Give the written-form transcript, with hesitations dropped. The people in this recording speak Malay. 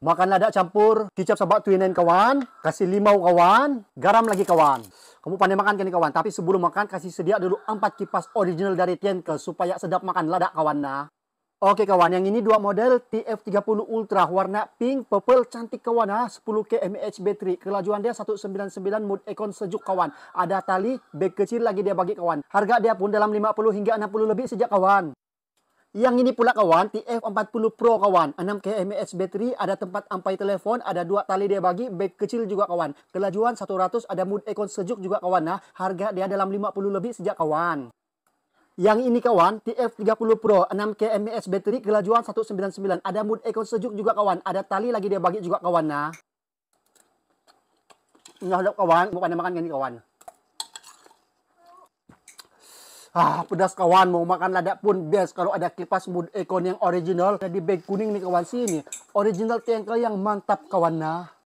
Makan lada campur kicap sabak tuinen kawan. Kasih limau kawan. Garam lagi kawan. Kamu pandai makan kan kawan. Tapi sebelum makan kasih sedia dulu 4 kipas original dari Tienke supaya sedap makan lada kawan nah. Oke kawan, yang ini dua model TF30 Ultra warna pink purple cantik kawan ha. 10K mAh battery. Kelajuan dia 199 mood econ sejuk kawan. Ada tali, bag kecil lagi dia bagi kawan. Harga dia pun dalam 50 hingga 60 lebih sejak kawan. Yang ini pula kawan, TF40 Pro kawan. 6K mAh battery, ada tempat ampai telefon, ada dua tali dia bagi, bag kecil juga kawan. Kelajuan 100, ada mood econ sejuk juga kawan nah. Harga dia dalam 50 lebih sejak kawan. Yang ini kawan, TF30 Pro 6K mAh battery, kelajuan 199. Ada mood econ sejuk juga kawan. Ada tali lagi dia bagi juga kawan nah. Nggak kawan, mau pandai makan gini kawan. Pedas kawan, mau makan lada pun best kalau ada kipas mood econ yang original. Jadi bag kuning nih kawan, sini. Original Tienke yang mantap kawan nah.